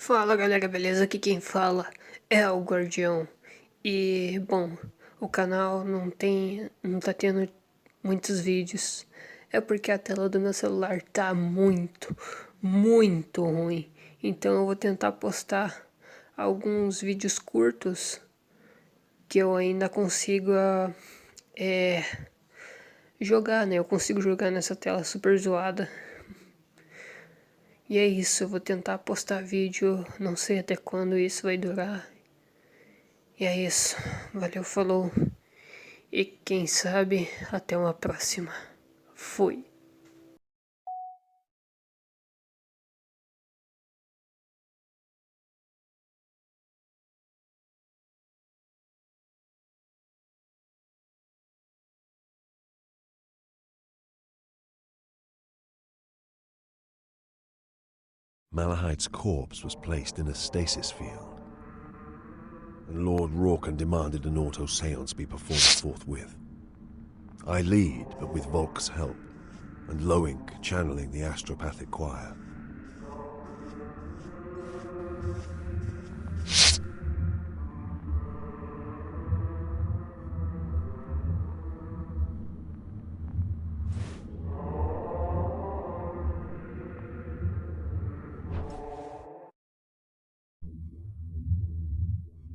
Fala galera, beleza? Aqui quem fala é o Guardião. E bom, o canal não tá tendo muitos vídeos. É porque a tela do meu celular tá muito ruim. Então eu vou tentar postar alguns vídeos curtos que eu ainda consiga jogar, né? Eu consigo jogar nessa tela super zoada. E é isso, eu vou tentar postar vídeo, não sei até quando isso vai durar. E é isso, valeu, falou. E quem sabe, até uma próxima. Fui. Malahite's corpse was placed in a stasis field, and Lord Rorken demanded an auto-seance be performed forthwith. I lead, but with Volk's help, and Loink channeling the astropathic choir.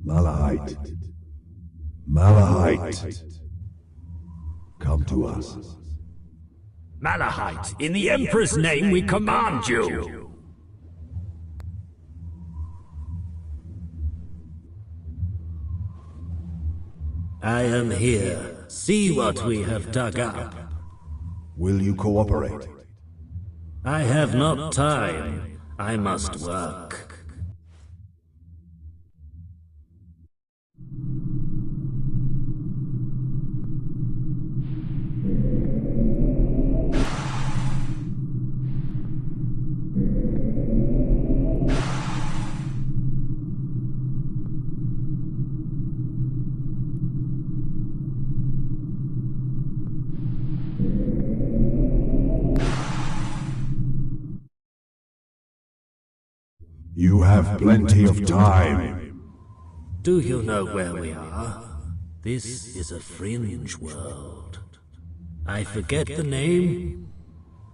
Malahite. Malahite. Come to us. Malahite, in the Emperor's name we command you! I am here. See what we have dug up. Will you cooperate? I have not time. I must work. You have plenty of time. Do you know where we are? This is a fringe world. I forget the name.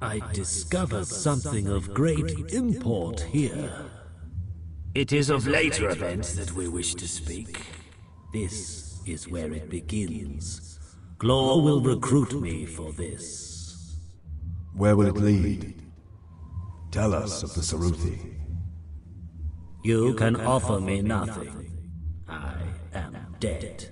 I discovered something of great import here. It is of later events that we wish to speak. This is where it begins. Glor will recruit me for this. Where will it lead? Tell us of the Saruthi. You can offer me nothing. I am dead.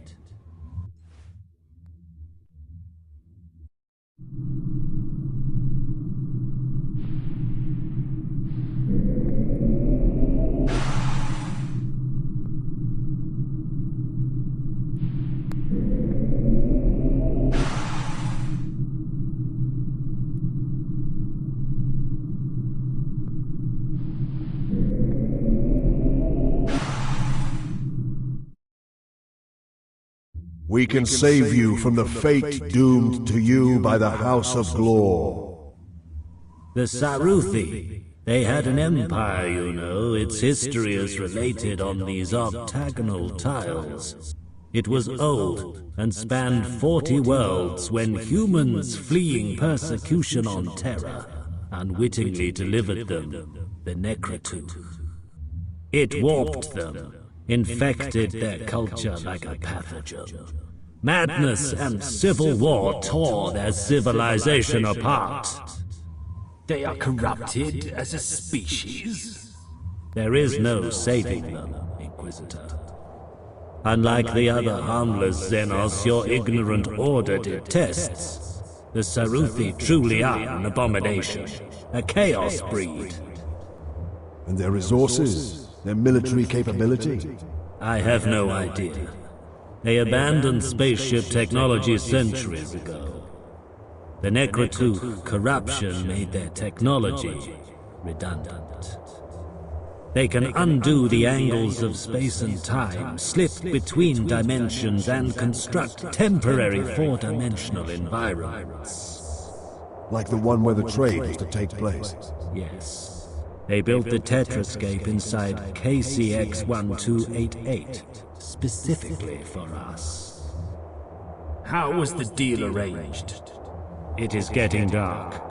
We can save you from the fate doomed to you by the House of Glor. The Saruthi. They had an empire, you know. Its history is related on these octagonal tiles. It was old and spanned 40 worlds when humans fleeing persecution on Terra unwittingly delivered them the Necrotooth. It warped them, infected their culture like a pathogen. Madness and civil war tore their civilization apart. They are corrupted as a species? There is no saving them, Inquisitor. Unlike the other harmless xenos your ignorant order detests, the Saruthi truly are an abomination, a chaos breed. And their resources, their military capability? I have no idea. They abandoned spaceship technology centuries ago. The Necrotooth corruption made their technology redundant. They can undo the angles of space and time, slip between dimensions, and construct temporary four-dimensional environments. Like the one where the trade was to take place? Yes. They built the tetrascape inside KCX-1288 specifically for us. How was the deal arranged? It is getting dark.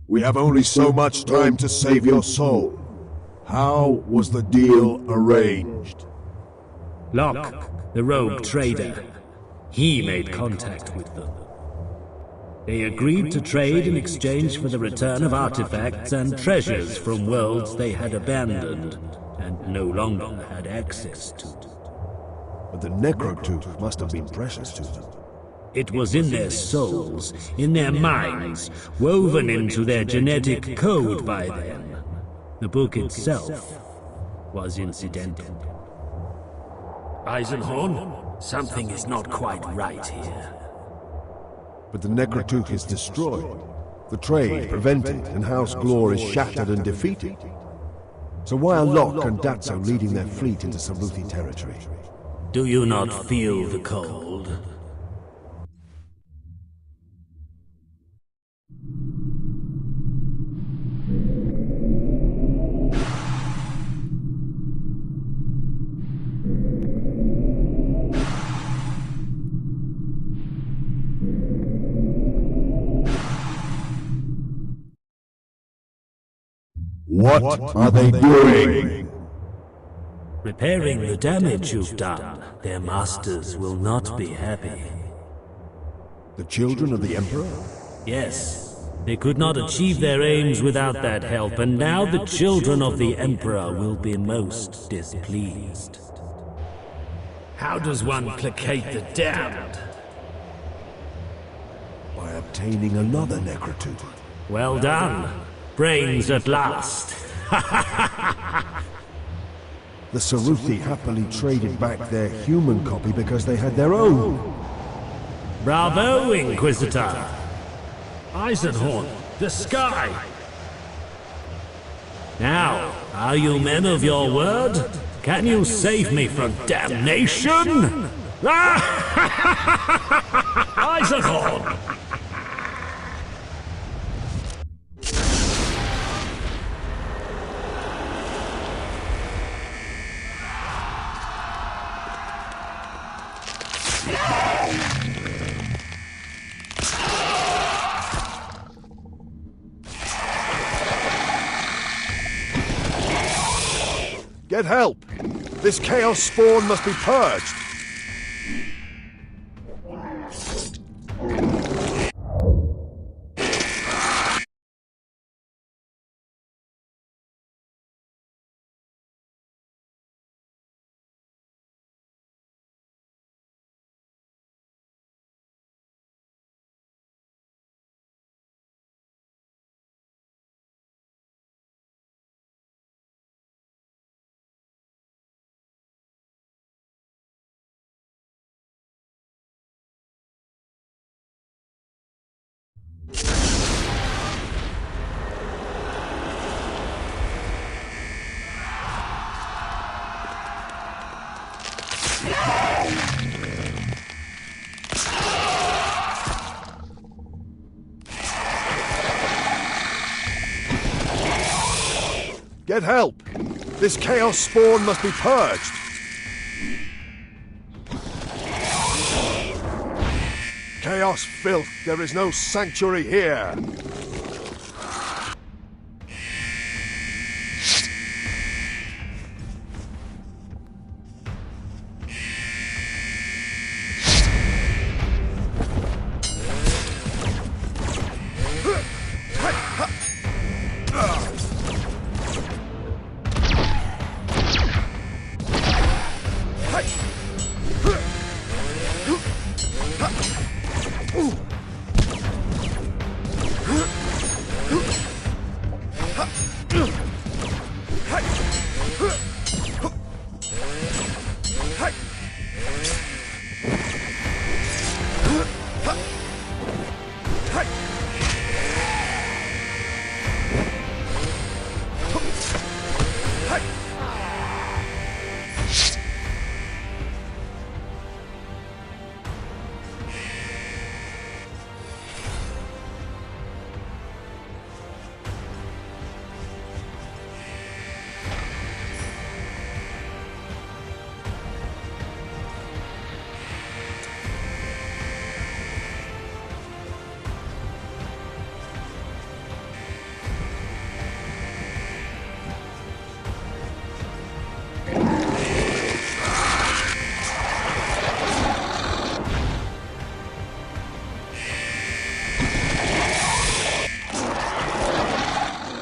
We have only so much time to save your soul. How was the deal arranged? Locke, the rogue trader, he made contact with them. They agreed to trade in exchange for the return of artifacts and treasures from worlds they had abandoned and no longer had access to. But the necrotooth must have been precious to them. It was in their souls, in their minds, woven into their genetic code by them. The book itself was incidental. Eisenhorn, something is not quite right here. But the necrotooth is destroyed. The trade prevented, and House Glor is shattered and defeated. So why are Locke and Datso leading their fleet into Saruthi territory? Do you not feel the cold? What are they doing? Repairing the damage you've done. Their masters will not be happy. The children of the Emperor? Yes, they could not achieve their aims without that help, and now the children of the Emperor will be most displeased. How does one placate the damned? By obtaining another necrotooth. Well done. Brains at last. The Saruthi happily traded back their human copy because they had their own. Bravo, Inquisitor. Eisenhorn, the sky! Now, are you men of your word? Can you save me from damnation? Eisenhorn! Get help! This chaos spawn must be purged! Get help! This chaos spawn must be purged! Chaos filth, there is no sanctuary here!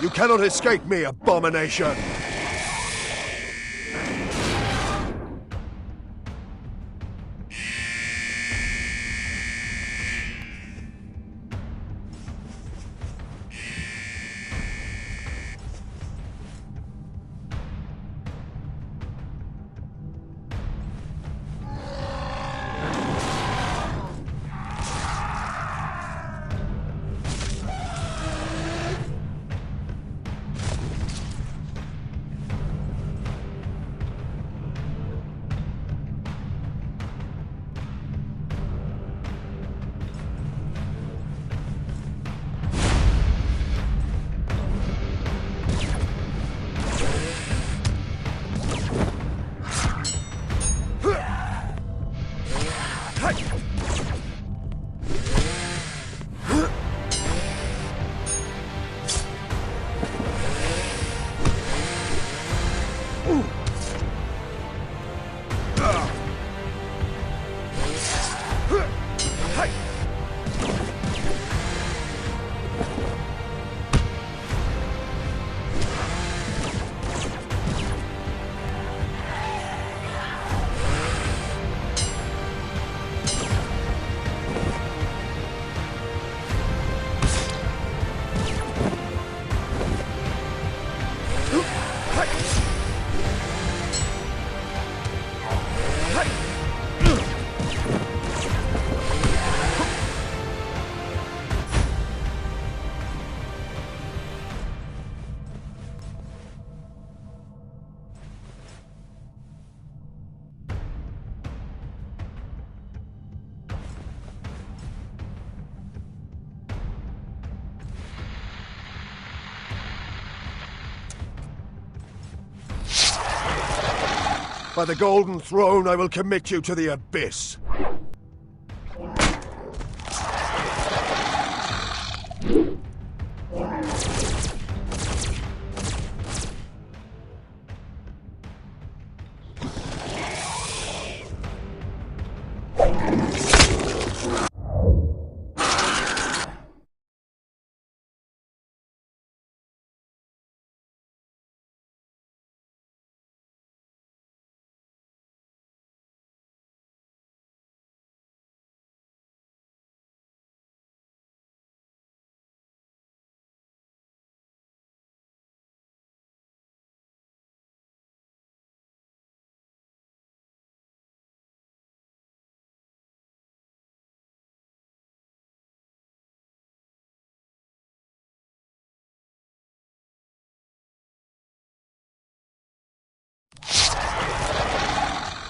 You cannot escape me, abomination! By the golden throne, I will commit you to the abyss.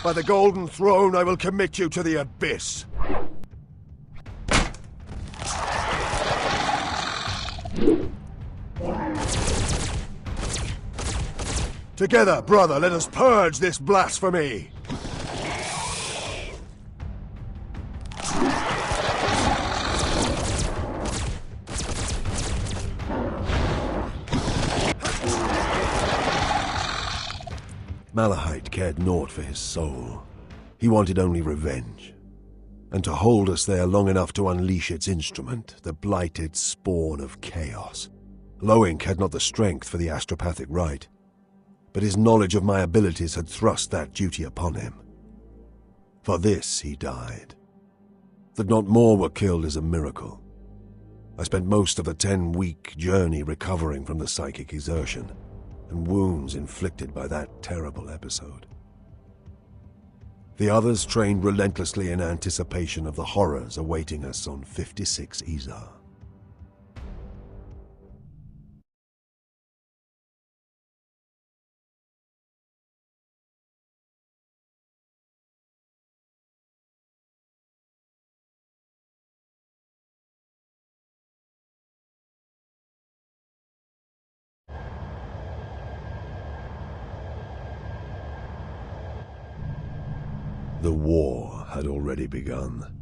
By the golden throne, I will commit you to the abyss. Together, brother, let us purge this blasphemy. Malahite cared naught for his soul. He wanted only revenge, and to hold us there long enough to unleash its instrument, the blighted spawn of chaos. Loink had not the strength for the astropathic rite, but his knowledge of my abilities had thrust that duty upon him. For this he died. That not more were killed is a miracle. I spent most of the 10-week journey recovering from the psychic exertion and wounds inflicted by that terrible episode. The others trained relentlessly in anticipation of the horrors awaiting us on 56 Izar. The war had already begun.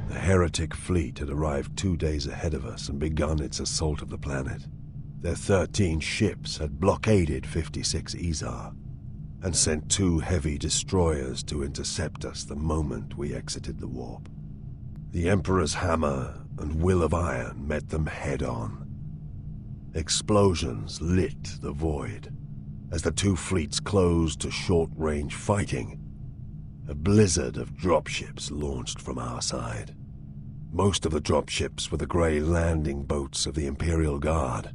The heretic fleet had arrived 2 days ahead of us and begun its assault of the planet. Their 13 ships had blockaded 56 Izar and sent 2 heavy destroyers to intercept us the moment we exited the warp. The Emperor's hammer and will of iron met them head-on. Explosions lit the void as the two fleets closed to short-range fighting. A blizzard of dropships launched from our side. Most of the dropships were the grey landing boats of the Imperial Guard,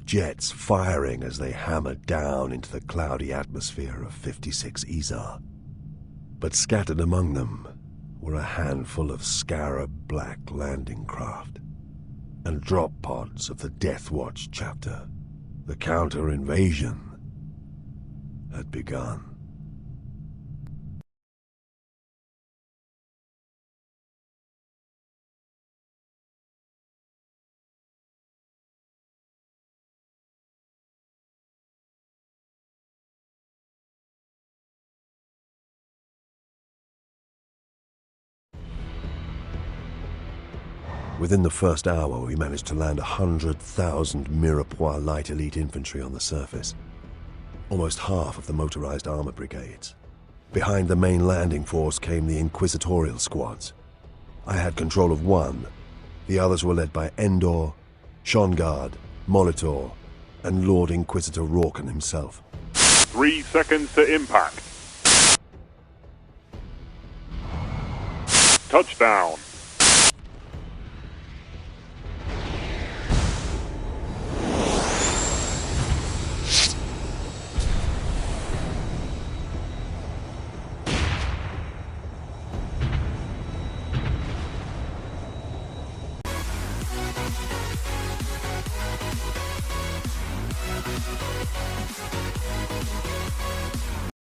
jets firing as they hammered down into the cloudy atmosphere of 56 Izar. But scattered among them were a handful of scarab-black landing craft and drop pods of the Death Watch chapter. The counter-invasion had begun. Within the first hour, we managed to land 100,000 Mirepoix light elite infantry on the surface. Almost half of the motorized armor brigades. Behind the main landing force came the inquisitorial squads. I had control of one. The others were led by Endor, Shongard, Molitor, and Lord Inquisitor Rorken himself. 3 seconds to impact. Touchdown.